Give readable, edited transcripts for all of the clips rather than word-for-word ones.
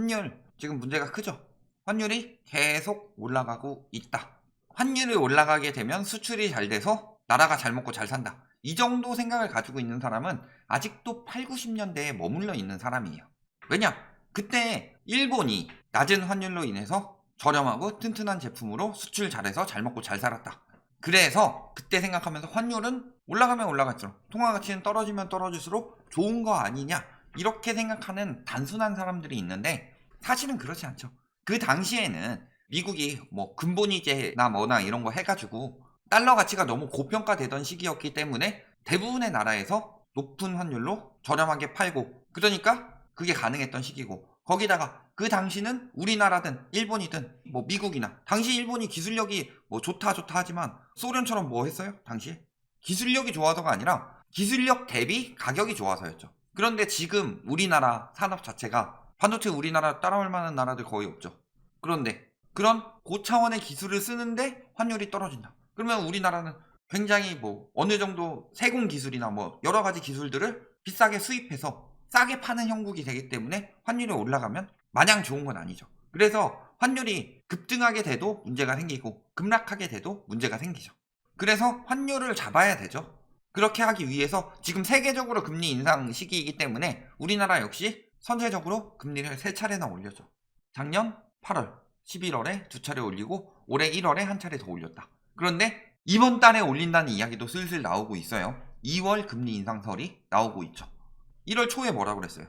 환율 지금 문제가 크죠. 환율이 계속 올라가고 있다. 환율이 올라가게 되면 수출이 잘 돼서 나라가 잘 먹고 잘 산다. 이 정도 생각을 가지고 있는 사람은 아직도 8, 90년대에 머물러 있는 사람이에요. 왜냐? 그때 일본이 낮은 환율로 인해서 저렴하고 튼튼한 제품으로 수출 잘해서 잘 먹고 잘 살았다. 그래서 그때 생각하면서 환율은 올라가면 올라갈수록 통화 가치는 떨어지면 떨어질수록 좋은 거 아니냐 이렇게 생각하는 단순한 사람들이 있는데 사실은 그렇지 않죠. 그 당시에는 미국이 뭐 근본위제나 뭐나 이런 거 해가지고 달러 가치가 너무 고평가되던 시기였기 때문에 대부분의 나라에서 높은 환율로 저렴하게 팔고 그러니까 그게 가능했던 시기고 거기다가 그 당시는 우리나라든 일본이든 뭐 미국이나 당시 일본이 기술력이 뭐 좋다 하지만 소련처럼 뭐 했어요? 당시에? 기술력이 좋아서가 아니라 기술력 대비 가격이 좋아서였죠. 그런데 지금 우리나라 산업 자체가 반도체 우리나라 따라올 만한 나라들 거의 없죠. 그런데 그런 고차원의 기술을 쓰는데 환율이 떨어진다. 그러면 우리나라는 굉장히 뭐 어느 정도 세공 기술이나 뭐 여러 가지 기술들을 비싸게 수입해서 싸게 파는 형국이 되기 때문에 환율이 올라가면 마냥 좋은 건 아니죠. 그래서 환율이 급등하게 돼도 문제가 생기고 급락하게 돼도 문제가 생기죠. 그래서 환율을 잡아야 되죠. 그렇게 하기 위해서 지금 세계적으로 금리 인상 시기이기 때문에 우리나라 역시 선제적으로 금리를 3차례나 올렸죠. 작년 8월, 11월에 2차례 올리고 올해 1월에 한 차례 더 올렸다. 그런데 이번 달에 올린다는 이야기도 슬슬 나오고 있어요. 2월 금리 인상설이 나오고 있죠. 1월 초에 뭐라고 그랬어요?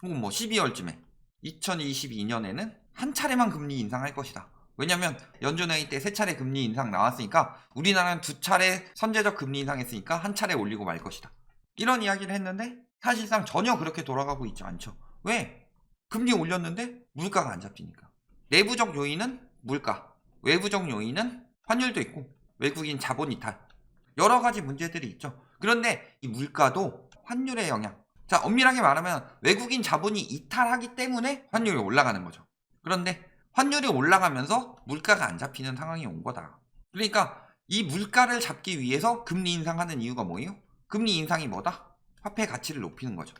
혹은 뭐 12월쯤에 2022년에는 한 차례만 금리 인상할 것이다. 왜냐면 연준회의 때 3차례 금리 인상 나왔으니까 우리나라는 2차례 선제적 금리 인상했으니까 한 차례 올리고 말 것이다. 이런 이야기를 했는데 사실상 전혀 그렇게 돌아가고 있지 않죠. 왜? 금리 올렸는데 물가가 안 잡히니까. 내부적 요인은 물가, 외부적 요인은 환율도 있고 외국인 자본 이탈 여러 가지 문제들이 있죠. 그런데 이 물가도 환율의 영향. 자, 엄밀하게 말하면 외국인 자본이 이탈하기 때문에 환율이 올라가는 거죠. 그런데 환율이 올라가면서 물가가 안 잡히는 상황이 온 거다. 그러니까 이 물가를 잡기 위해서 금리 인상하는 이유가 뭐예요? 금리 인상이 뭐다? 화폐 가치를 높이는 거죠.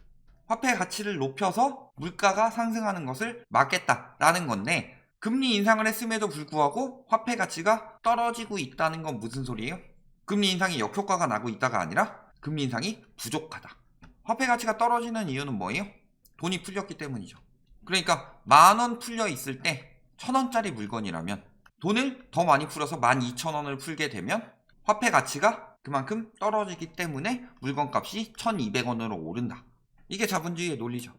화폐 가치를 높여서 물가가 상승하는 것을 막겠다라는 건데 금리 인상을 했음에도 불구하고 화폐 가치가 떨어지고 있다는 건 무슨 소리예요? 금리 인상이 역효과가 나고 있다가 아니라 금리 인상이 부족하다. 화폐 가치가 떨어지는 이유는 뭐예요? 돈이 풀렸기 때문이죠. 그러니까 10,000원 풀려 있을 때 1,000원짜리 물건이라면 돈을 더 많이 풀어서 12,000원을 풀게 되면 화폐 가치가 그만큼 떨어지기 때문에 물건값이 1,200원으로 오른다. 이게 자본주의의 논리죠.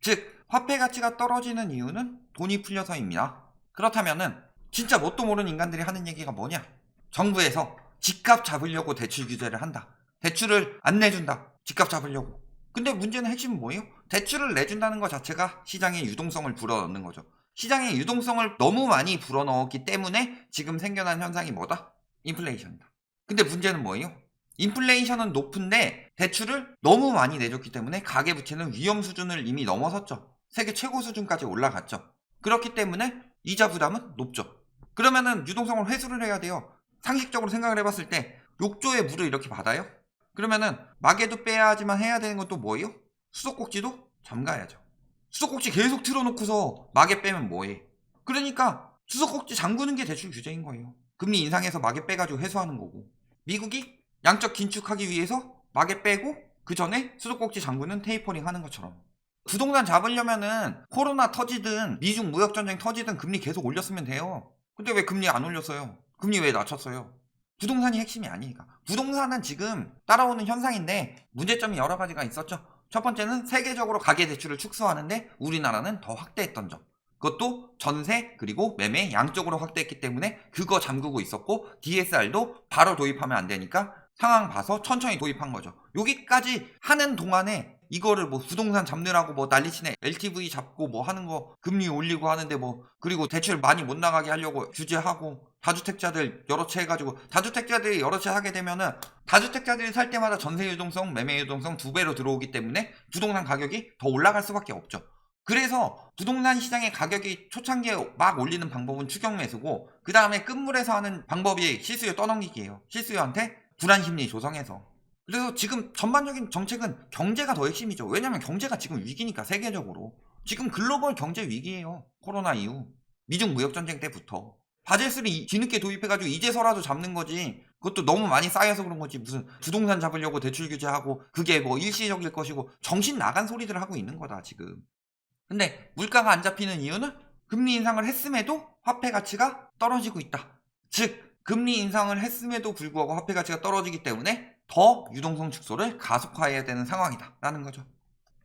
즉 화폐 가치가 떨어지는 이유는 돈이 풀려서입니다. 그렇다면은 진짜 뭣도 모르는 인간들이 하는 얘기가 뭐냐? 정부에서 집값 잡으려고 대출 규제를 한다. 대출을 안 내준다. 집값 잡으려고. 근데 문제는 핵심은 뭐예요? 대출을 내준다는 것 자체가 시장의 유동성을 불어넣는 거죠. 시장의 유동성을 너무 많이 불어넣었기 때문에 지금 생겨난 현상이 뭐다? 인플레이션이다. 근데 문제는 뭐예요? 인플레이션은 높은데 대출을 너무 많이 내줬기 때문에 가계부채는 위험 수준을 이미 넘어섰죠. 세계 최고 수준까지 올라갔죠. 그렇기 때문에 이자 부담은 높죠. 그러면은 유동성을 회수를 해야 돼요. 상식적으로 생각을 해봤을 때 욕조에 물을 이렇게 받아요? 그러면은 마개도 빼야 하지만 해야 되는 건 또 뭐예요? 수도꼭지도 잠가야죠. 수도꼭지 계속 틀어놓고서 마개 빼면 뭐해? 그러니까 수도꼭지 잠그는 게 대출 규제인 거예요. 금리 인상해서 마개 빼가지고 해소하는 거고 미국이 양적 긴축하기 위해서 마개 빼고 그 전에 수도꼭지 잠그는 테이퍼링 하는 것처럼 부동산 잡으려면은 코로나 터지든 미중 무역전쟁 터지든 금리 계속 올렸으면 돼요. 근데 왜 금리 안 올렸어요? 금리 왜 낮췄어요? 부동산이 핵심이 아니니까. 부동산은 지금 따라오는 현상인데 문제점이 여러 가지가 있었죠. 첫 번째는 세계적으로 가계대출을 축소하는데 우리나라는 더 확대했던 점. 그것도 전세 그리고 매매 양쪽으로 확대했기 때문에 그거 잠그고 있었고 DSR도 바로 도입하면 안 되니까 상황 봐서 천천히 도입한 거죠. 여기까지 하는 동안에 이거를 뭐 부동산 잡느라고 뭐 난리치네 LTV 잡고 뭐 하는 거 금리 올리고 하는데 뭐 그리고 대출 많이 못 나가게 하려고 규제하고 다주택자들 여러 채 해가지고 다주택자들이 여러 채 하게 되면은 다주택자들이 살 때마다 전세 유동성 매매 유동성 2배로 들어오기 때문에 부동산 가격이 더 올라갈 수밖에 없죠. 그래서 부동산 시장의 가격이 초창기에 막 올리는 방법은 추격 매수고 그 다음에 끝물에서 하는 방법이 실수요 떠넘기기예요. 실수요한테 불안 심리 조성해서. 그래서 지금 전반적인 정책은 경제가 더 핵심이죠. 왜냐면 경제가 지금 위기니까 세계적으로. 지금 글로벌 경제 위기예요. 코로나 이후. 미중 무역 전쟁 때부터. 바젤3 뒤늦게 도입해가지고 이제서라도 잡는 거지. 그것도 너무 많이 쌓여서 그런 거지. 무슨 부동산 잡으려고 대출 규제하고 그게 뭐 일시적일 것이고 정신 나간 소리들을 하고 있는 거다 지금. 근데 물가가 안 잡히는 이유는 금리 인상을 했음에도 화폐 가치가 떨어지고 있다. 즉 금리 인상을 했음에도 불구하고 화폐 가치가 떨어지기 때문에 더 유동성 축소를 가속화해야 되는 상황이다 라는 거죠.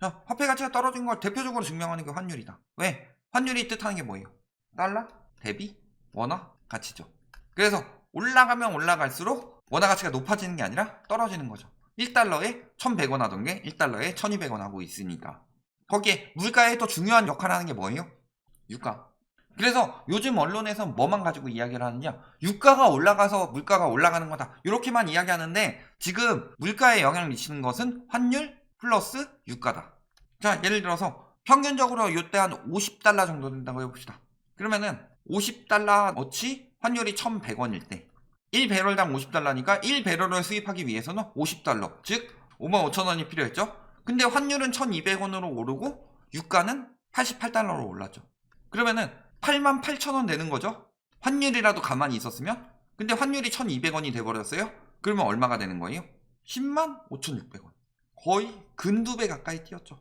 자, 화폐 가치가 떨어진 걸 대표적으로 증명하는 게 환율이다. 왜? 환율이 뜻하는 게 뭐예요? 달러 대비 원화 가치죠. 그래서 올라가면 올라갈수록 원화 가치가 높아지는 게 아니라 떨어지는 거죠. 1달러에 1100원 하던 게 1달러에 1200원 하고 있으니까. 거기에 물가에 더 중요한 역할을 하는 게 뭐예요? 유가. 그래서 요즘 언론에서 뭐만 가지고 이야기를 하느냐, 유가가 올라가서 물가가 올라가는 거다 이렇게만 이야기하는데 지금 물가에 영향을 미치는 것은 환율 플러스 유가다. 자, 예를 들어서 평균적으로 이때 한 50달러 정도 된다고 해봅시다. 그러면은 50달러 어치 환율이 1100원일 때 1배럴당 50달러니까 1배럴을 수입하기 위해서는 50달러 즉 55,000원이 필요했죠. 근데 환율은 1200원으로 오르고 유가는 88달러로 올랐죠. 그러면은 88,000원 되는 거죠. 환율이라도 가만히 있었으면. 근데 환율이 1200원이 돼버렸어요. 그러면 얼마가 되는 거예요? 105,600원. 거의 근 2배 가까이 뛰었죠.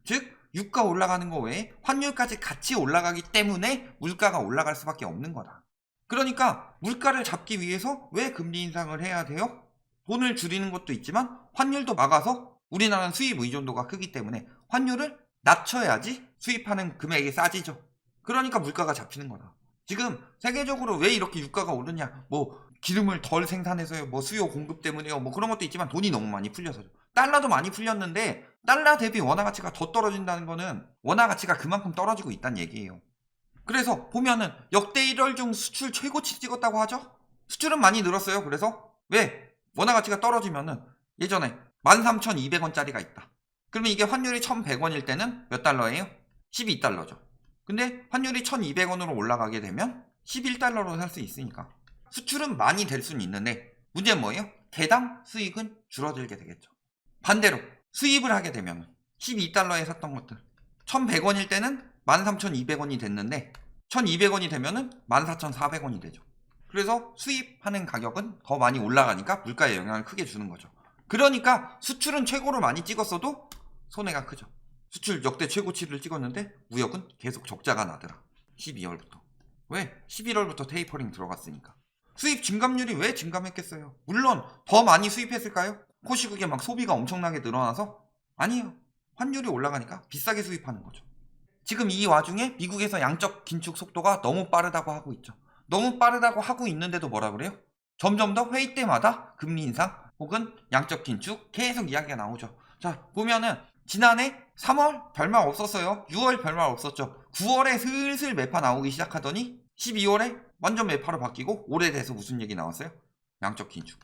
즉 유가 올라가는 거 외에 환율까지 같이 올라가기 때문에 물가가 올라갈 수밖에 없는 거다. 그러니까 물가를 잡기 위해서 왜 금리 인상을 해야 돼요? 돈을 줄이는 것도 있지만 환율도 막아서 우리나라는 수입 의존도가 크기 때문에 환율을 낮춰야지 수입하는 금액이 싸지죠. 그러니까 물가가 잡히는 거다. 지금 세계적으로 왜 이렇게 유가가 오르냐, 뭐 기름을 덜 생산해서요, 뭐 수요 공급 때문에요, 뭐 그런 것도 있지만 돈이 너무 많이 풀려서죠. 달러도 많이 풀렸는데 달러 대비 원화 가치가 더 떨어진다는 거는 원화 가치가 그만큼 떨어지고 있다는 얘기예요. 그래서 보면은 역대 1월 중 수출 최고치 찍었다고 하죠. 수출은 많이 늘었어요. 그래서 왜? 원화 가치가 떨어지면은 예전에 13,200원짜리가 있다. 그러면 이게 환율이 1,100원일 때는 몇 달러예요? 12달러죠. 근데 환율이 1,200원으로 올라가게 되면 11달러로 살 수 있으니까 수출은 많이 될 수는 있는데 문제는 뭐예요? 개당 수익은 줄어들게 되겠죠. 반대로 수입을 하게 되면 12달러에 샀던 것들 1,100원일 때는 13,200원이 됐는데 1,200원이 되면은 14,400원이 되죠. 그래서 수입하는 가격은 더 많이 올라가니까 물가에 영향을 크게 주는 거죠. 그러니까 수출은 최고로 많이 찍었어도 손해가 크죠. 수출 역대 최고치를 찍었는데 무역은 계속 적자가 나더라. 12월부터. 왜? 11월부터 테이퍼링 들어갔으니까. 수입 증감률이 왜 증감했겠어요? 물론 더 많이 수입했을까요? 코시국에 막 소비가 엄청나게 늘어나서? 아니에요. 환율이 올라가니까 비싸게 수입하는 거죠. 지금 이 와중에 미국에서 양적 긴축 속도가 너무 빠르다고 하고 있죠. 너무 빠르다고 하고 있는데도 뭐라 그래요? 점점 더 회의 때마다 금리 인상 혹은 양적 긴축 계속 이야기가 나오죠. 자, 보면은 지난해 3월 별말 없었어요. 6월 별말 없었죠. 9월에 슬슬 매파 나오기 시작하더니 12월에 완전 매파로 바뀌고 올해 돼서 무슨 얘기 나왔어요? 양적 긴축.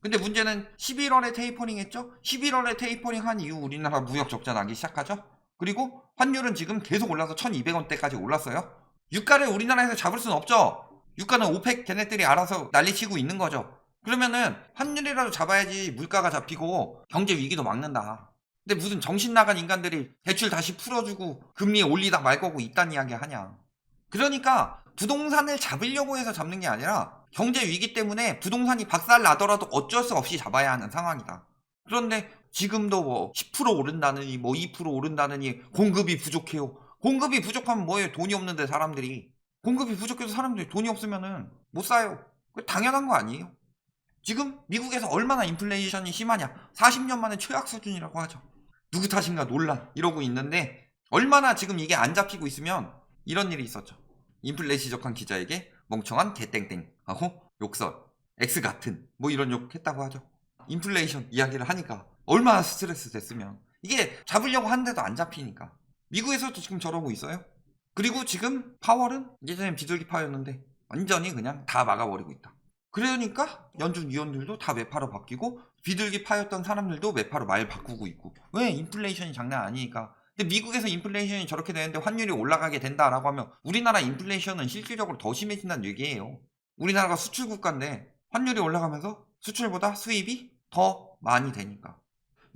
근데 문제는 11월에 테이퍼링 했죠. 11월에 테이퍼링 한 이후 우리나라 무역 적자 나기 시작하죠. 그리고 환율은 지금 계속 올라서 1200원대까지 올랐어요. 유가를 우리나라에서 잡을 수는 없죠. 유가는 오펙 걔네들이 알아서 난리치고 있는 거죠. 그러면은 환율이라도 잡아야지 물가가 잡히고 경제 위기도 막는다. 근데 무슨 정신 나간 인간들이 대출 다시 풀어주고 금리 올리다 말 거고 이딴 이야기 하냐. 그러니까 부동산을 잡으려고 해서 잡는 게 아니라 경제 위기 때문에 부동산이 박살 나더라도 어쩔 수 없이 잡아야 하는 상황이다. 그런데 지금도 뭐 10% 오른다느니 뭐 2% 오른다느니 공급이 부족해요. 공급이 부족하면 뭐예요? 돈이 없는데 사람들이. 공급이 부족해서 사람들이 돈이 없으면은 못 사요. 당연한 거 아니에요? 지금 미국에서 얼마나 인플레이션이 심하냐. 40년 만에 최악 수준이라고 하죠. 누구 탓인가 논란 이러고 있는데 얼마나 지금 이게 안 잡히고 있으면 이런 일이 있었죠. 인플레 지적한 기자에게 멍청한 개땡땡 하고 욕설 X 같은 뭐 이런 욕 했다고 하죠. 인플레이션 이야기를 하니까 얼마나 스트레스 됐으면. 이게 잡으려고 하는데도 안 잡히니까. 미국에서도 지금 저러고 있어요. 그리고 지금 파월은 예전엔 비둘기파였는데 완전히 그냥 다 막아버리고 있다. 그러니까 연준 위원들도 다 매파로 바뀌고 비둘기파였던 사람들도 매파로 말 바꾸고 있고. 왜? 인플레이션이 장난 아니니까. 근데 미국에서 인플레이션이 저렇게 되는데 환율이 올라가게 된다라고 하면 우리나라 인플레이션은 실질적으로 더 심해진다는 얘기예요. 우리나라가 수출 국가인데 환율이 올라가면서 수출보다 수입이 더 많이 되니까.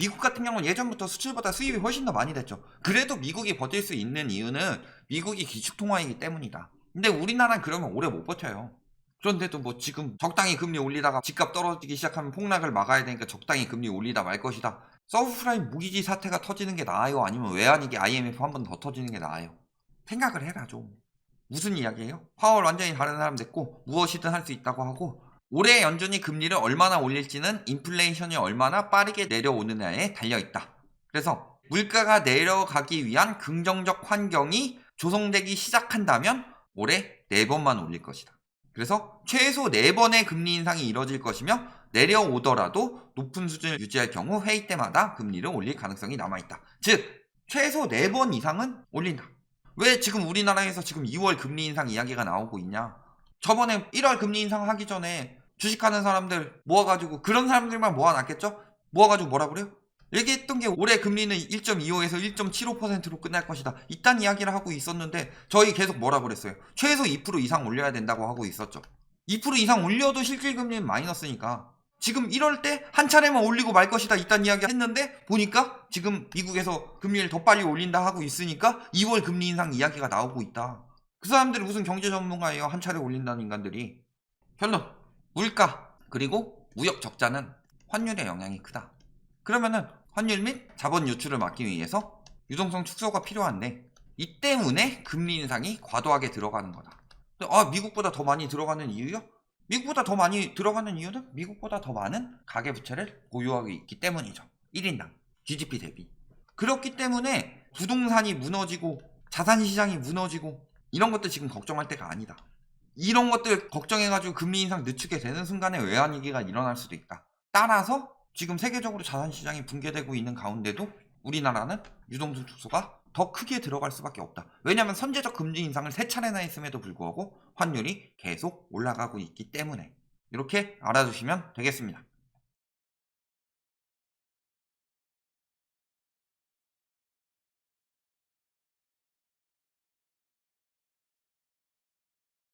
미국 같은 경우는 예전부터 수출보다 수입이 훨씬 더 많이 됐죠. 그래도 미국이 버틸 수 있는 이유는 미국이 기축통화이기 때문이다. 근데 우리나라는 그러면 오래 못 버텨요. 그런데도 뭐 지금 적당히 금리 올리다가 집값 떨어지기 시작하면 폭락을 막아야 되니까 적당히 금리 올리다 말 것이다. 서브프라임 무기지 사태가 터지는 게 나아요? 아니면 외환위기 IMF 한 번 더 터지는 게 나아요? 생각을 해라 좀. 무슨 이야기예요? 파월 완전히 다른 사람 됐고 무엇이든 할 수 있다고 하고 올해 연준이 금리를 얼마나 올릴지는 인플레이션이 얼마나 빠르게 내려오느냐에 달려있다. 그래서 물가가 내려가기 위한 긍정적 환경이 조성되기 시작한다면 올해 4번만 올릴 것이다. 그래서 최소 4번의 금리 인상이 이뤄질 것이며 내려오더라도 높은 수준을 유지할 경우 회의 때마다 금리를 올릴 가능성이 남아있다. 즉 최소 4번 이상은 올린다. 왜 지금 우리나라에서 지금 2월 금리 인상 이야기가 나오고 있냐? 저번에 1월 금리 인상 하기 전에 주식하는 사람들 모아가지고 그런 사람들만 모아놨겠죠? 모아가지고 뭐라 그래요? 얘기했던 게 올해 금리는 1.25에서 1.75%로 끝날 것이다. 이딴 이야기를 하고 있었는데 저희 계속 뭐라 그랬어요? 최소 2% 이상 올려야 된다고 하고 있었죠. 2% 이상 올려도 실질금리는 마이너스니까 지금 이럴 때 한 차례만 올리고 말 것이다 이딴 이야기 했는데 보니까 지금 미국에서 금리를 더 빨리 올린다 하고 있으니까 2월 금리 인상 이야기가 나오고 있다. 그 사람들이 무슨 경제 전문가예요? 한 차례 올린다는 인간들이. 결론 물가 그리고 무역 적자는 환율의 영향이 크다. 그러면은 환율 및 자본 유출을 막기 위해서 유동성 축소가 필요한데 이 때문에 금리 인상이 과도하게 들어가는 거다. 미국보다 더 많이 들어가는 이유요? 미국보다 더 많이 들어가는 이유는 미국보다 더 많은 가계부채를 보유하고 있기 때문이죠. 1인당 GDP 대비. 그렇기 때문에 부동산이 무너지고 자산시장이 무너지고 이런 것들 지금 걱정할 때가 아니다. 이런 것들 걱정해가지고 금리 인상 늦추게 되는 순간에 외환위기가 일어날 수도 있다. 따라서 지금 세계적으로 자산시장이 붕괴되고 있는 가운데도 우리나라는 유동성 축소가 더 크게 들어갈 수밖에 없다. 왜냐하면 선제적 금리 인상을 3차례나 했음에도 불구하고 환율이 계속 올라가고 있기 때문에 이렇게 알아두시면 되겠습니다.